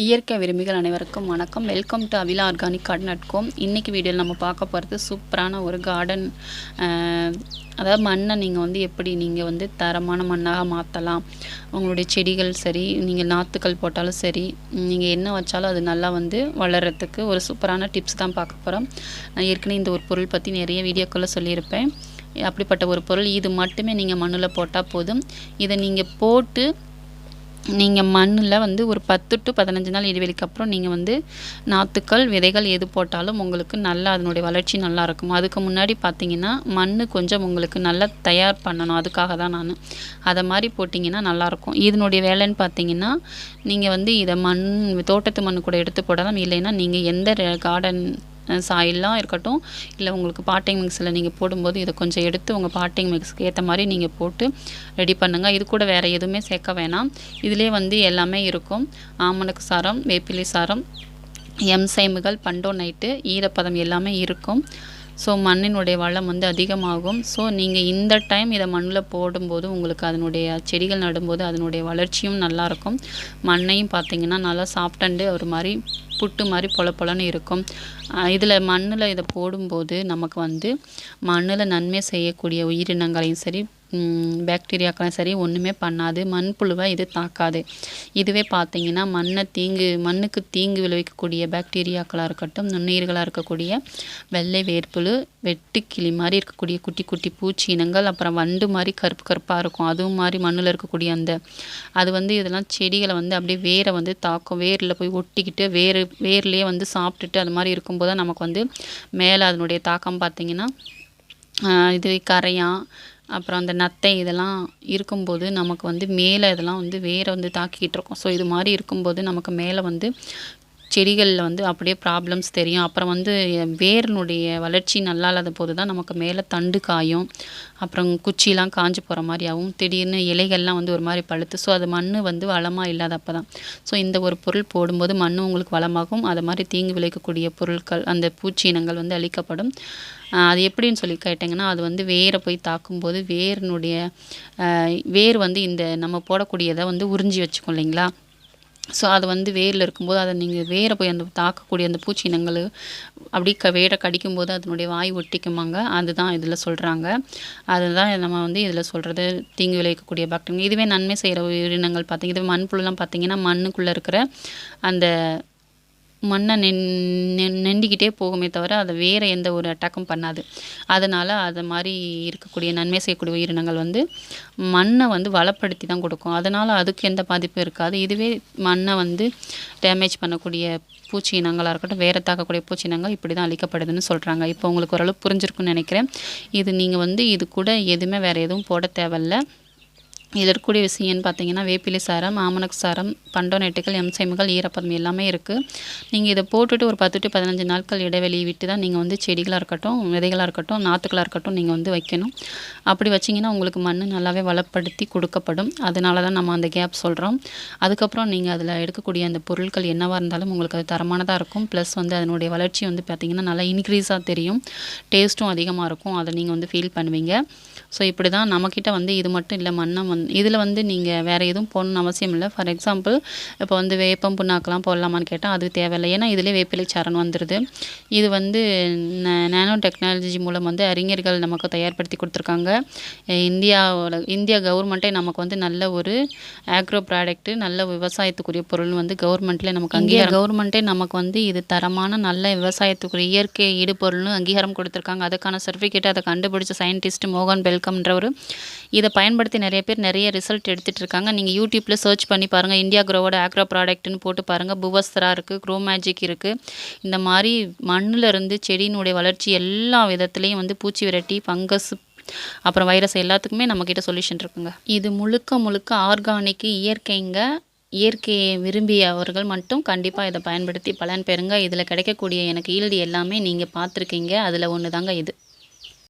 இயற்கை விரும்பிகள் அனைவருக்கும் வணக்கம். Welcome to Avila organic garden dot com. இன்றைக்கி வீடியோவில் நம்ம பார்க்க போகிறது சூப்பரான ஒரு கார்டன். அதாவது மண்ணை நீங்கள் வந்து எப்படி நீங்கள் வந்து தரமான மண்ணாக மாற்றலாம். உங்களுடைய செடிகள் சரி, நீங்கள் நாற்றுக்கள் போட்டாலும் சரி, நீங்கள் என்ன வச்சாலும் அது நல்லா வந்து வளர்கிறதுக்கு ஒரு சூப்பரான டிப்ஸ் தான் பார்க்க போகிறோம். நான் ஏற்கனவே இந்த ஒரு பொருள் பற்றி நிறைய வீடியோக்களை சொல்லியிருப்பேன். அப்படிப்பட்ட ஒரு பொருள் இது மட்டுமே நீங்கள் மண்ணில் போட்டால் போதும். இதை நீங்கள் போட்டு நீங்கள் மண்ணில் வந்து ஒரு 10 to 15 நாள் இடைவெளிக்கு அப்புறம் நீங்கள் வந்து நாற்றுக்கள் விதைகள் எது போட்டாலும் உங்களுக்கு நல்லா அதனுடைய வளர்ச்சி நல்லா இருக்கும். அதுக்கு முன்னாடி பார்த்தீங்கன்னா மண் கொஞ்சம் உங்களுக்கு நல்லா தயார் பண்ணணும். அதுக்காக தான் நான் அதை மாதிரி போட்டிங்கன்னா நல்லாயிருக்கும். இதனுடைய வேலைன்னு பார்த்தீங்கன்னா நீங்கள் வந்து இதை தோட்டத்து மண் கூட எடுத்து போடலாம். இல்லைன்னா நீங்கள் எந்த கார்டன் சாயிலாம் இருக்கட்டும், இல்லை உங்களுக்கு பாட்டிங் மிக்ஸில் நீங்கள் போடும்போது இதை கொஞ்சம் எடுத்து உங்கள் பாட்டிங் மிக்ஸ்க்கு ஏற்ற மாதிரி நீங்கள் போட்டு ரெடி பண்ணுங்கள். இது கூட வேறு எதுவுமே சேர்க்க வேணாம். இதிலே வந்து எல்லாமே இருக்கும். ஆமணக்கு சாரம், வேப்பிலை சாரம், எம்சைமுகள், பண்டோனைட்டு, ஈரப்பதம் எல்லாமே இருக்கும். ஸோ மண்ணினுடைய வளம் வந்து அதிகமாகும். ஸோ நீங்கள் இந்த டைம் இதை மண்ணில் போடும்போது உங்களுக்கு அதனுடைய செடிகள் நடும்போது அதனுடைய வளர்ச்சியும் நல்லாயிருக்கும். மண்ணையும் பார்த்திங்கன்னா நல்லா சாப்பிட்டண்டு ஒரு மாதிரி புட்டு மாதிரி பொலன்னு இருக்கும். இதில் மண்ணில் இதை போடும்போது நமக்கு வந்து மண்ணில் நன்மை செய்யக்கூடிய உயிரினங்களையும் சரி, பாக்டீரியாக்களையும் சரி ஒன்றுமே பண்ணாது. மண்புழுவை இது தாக்காது. இதுவே பார்த்திங்கன்னா மண்ணுக்கு தீங்கு விளைவிக்கக்கூடிய பாக்டீரியாக்களாக இருக்கட்டும், நுண்ணுயிர்களாக இருக்கக்கூடிய வெள்ளை வேர்ப்புழு, வெட்டுக்கிளி மாதிரி இருக்கக்கூடிய குட்டி குட்டி பூச்சி இனங்கள், அப்புறம் வண்டு மாதிரி கருப்பாக இருக்கும். அதுவும் மாதிரி மண்ணில் இருக்கக்கூடிய அது வந்து இதெல்லாம் செடிகளை வந்து அப்படியே வேரை வந்து தாக்கும். வேரில் போய் ஒட்டிக்கிட்டு வேர்லேயே வந்து சாப்பிட்டுட்டு அது மாதிரி இருக்கும்போது தான் நமக்கு வந்து மேலே அதனுடைய தாக்கம் பார்த்திங்கன்னா இது கரையான், அப்புறம் அந்த நத்தை இதெல்லாம் இருக்கும்போது நமக்கு வந்து மேலே இதெல்லாம் வந்து வேரை வந்து தாக்கிக்கிட்டு இருக்கும். ஸோ இது மாதிரி இருக்கும்போது நமக்கு மேலே வந்து செடிகளில் வந்து அப்படியே ப்ராப்ளம்ஸ் தெரியும். அப்புறம் வந்து வேரினுடைய வளர்ச்சி நல்லா இல்லாத போது தான் நமக்கு மேலே தண்டு காயும், அப்புறம் குச்சிலாம் காஞ்சு போகிற மாதிரி ஆகும். திடீர்னு இலைகள்லாம் வந்து ஒரு மாதிரி பழுத்து. ஸோ அது மண் வந்து வளமாக இல்லாதப்போ தான். ஸோ இந்த ஒரு பொருள் போடும்போது மண் உங்களுக்கு வளமாகும். அது மாதிரி தீங்கு விளைவிக்கக்கூடிய பொருட்கள், அந்த பூச்சி இனங்கள் வந்து அழிக்கப்படும். அது எப்படின்னு சொல்லி கேட்டிங்கன்னா, அது வந்து வேரை போய் தாக்கும்போது வேர் வந்து இந்த நம்ம போடக்கூடியதை வந்து உறிஞ்சி வச்சுக்கும் இல்லைங்களா. ஸோ அது வந்து வேரில் இருக்கும்போது அதை நீங்கள் வேரை போய் அந்த தாக்கக்கூடிய அந்த பூச்சி இனங்கள் அப்படி வேரை கடிக்கும்போது அதனுடைய வாய் ஒட்டிக்குமாங்க. அதுதான் இதில் சொல்கிறாங்க. அதுதான் நம்ம வந்து இதில் சொல்கிறது தீங்கு விளைவிக்கக்கூடிய பாக்டீரியா. இதுவே நன்மை செய்கிற உயிரினங்கள் பார்த்திங்க, இதுவே மண்புழுலாம் பார்த்திங்கன்னா மண்ணுக்குள்ளே இருக்கிற அந்த மண்ணை நெண்டிக்கிட்டே போகுமே தவிர அதை வேறு எந்த ஒரு அட்டாக்கும் பண்ணாது. அதனால் அது மாதிரி இருக்கக்கூடிய நன்மை செய்யக்கூடிய உயிரினங்கள் வந்து மண்ணை வந்து வளப்படுத்தி தான் கொடுக்கும். அதனால் அதுக்கு எந்த பாதிப்பும் இருக்காது. இதுவே மண்ணை வந்து டேமேஜ் பண்ணக்கூடிய பூச்சி இனங்களாக இருக்கட்டும், வேறு தாக்கக்கூடிய பூச்சி இனங்கள் இப்படி தான் அழிக்கப்படுதுன்னு சொல்கிறாங்க. இப்போ உங்களுக்கு ஓரளவு புரிஞ்சிருக்குன்னு நினைக்கிறேன். இது நீங்கள் வந்து இது கூட எதுவுமே வேறு எதுவும் போட தேவையில்லை. இதில் இருக்கக்கூடிய விஷயம்னு பார்த்தீங்கன்னா வேப்பிலை சாரம், ஆமணக்கு சாரம், பண்டோனைட்டுகள், எம்சைமுகள், ஈரப்பதம் எல்லாமே இருக்குது. நீங்கள் இதை போட்டுட்டு ஒரு 10 to 15 நாட்கள் இடைவெளி விட்டு தான் நீங்கள் வந்து செடிகளாக இருக்கட்டும், விதைகளாக இருக்கட்டும், நாற்றுக்களாக இருக்கட்டும் நீங்கள் வந்து வைக்கணும். அப்படி வச்சிங்கன்னா உங்களுக்கு மண் நல்லாவே வளப்படுத்தி கொடுக்கப்படும். அதனால தான் நம்ம அந்த கேப் சொல்கிறோம். அதுக்கப்புறம் நீங்கள் அதில் எடுக்கக்கூடிய அந்த பொருட்கள் என்னவாக இருந்தாலும் உங்களுக்கு அது தரமானதாக இருக்கும். ப்ளஸ் வந்து அதனுடைய வளர்ச்சி வந்து பார்த்திங்கன்னா நல்லா இன்க்ரீஸாக தெரியும். டேஸ்ட்டும் அதிகமாக இருக்கும். அதை நீங்கள் வந்து ஃபீல் பண்ணுவீங்க. ஸோ இப்படி தான் நம்மக்கிட்ட வந்து இது மட்டும் இல்லை, மண்ணை இதில் வந்து நீங்கள் வேறு எதுவும் போடணும்னு அவசியம் இல்லை. ஃபார் எக்ஸாம்பிள் இப்போ வந்து வேப்பம் புண்ணாக்கெலாம் போடலாமான்னு கேட்டால் அது தேவையில்லை. ஏன்னா இதிலே வேப்பிலை சாரம் வந்துடுது. இது வந்து நேனோ டெக்னாலஜி மூலம் வந்து அறிஞர்கள் நமக்கு தயார்படுத்தி கொடுத்துருக்காங்க. இந்தியா கவர்மெண்ட்டே நமக்கு வந்து நல்ல ஒரு ஆக்ரோ ப்ராடக்ட்டு, நல்ல விவசாயத்துக்குரிய பொருள் வந்து கவர்மெண்ட்லேயே நமக்கு கவர்மெண்ட்டே நமக்கு வந்து இது தரமான நல்ல விவசாயத்துக்குரிய இயற்கை ஈடுபொருள்னு அங்கீகாரம் கொடுத்துருக்காங்க. அதுக்கான சர்டிஃபிகேட் அதை கண்டுபிடிச்ச சயின்டிஸ்ட் மோகன் பெல்கம்ன்றவர் இதை பயன்படுத்தி நிறைய ரிசல்ட் எடுத்துகிட்டு இருக்காங்க. நீங்கள் யூடியூப்பில் சர்ச் பண்ணி பாருங்கள். இந்தியா க்ரோவோட ஆக்ரோ ப்ராடக்ட்னு போட்டு பாருங்கள். புவஸ்தரா இருக்குது, க்ரோ மேஜிக் இருக்குது. இந்த மாதிரி மண்ணில் இருந்து செடியினுடைய வளர்ச்சி எல்லா விதத்துலேயும் வந்து பூச்சி விரட்டி, ஃபங்கஸ், அப்புறம் வைரஸ் எல்லாத்துக்குமே நம்மக்கிட்ட சொல்யூஷன் இருக்குங்க. இது முழுக்க ஆர்கானிக் இயற்கைங்க. இயற்கையை விரும்பியவர்கள் மட்டும் கண்டிப்பாக இதை பயன்படுத்தி பலன் பெறுங்க. இதில் கிடைக்கக்கூடிய எனக்கு ஈல்டு எல்லாமே நீங்கள் பார்த்துருக்கீங்க. அதில் ஒன்று தாங்க இது.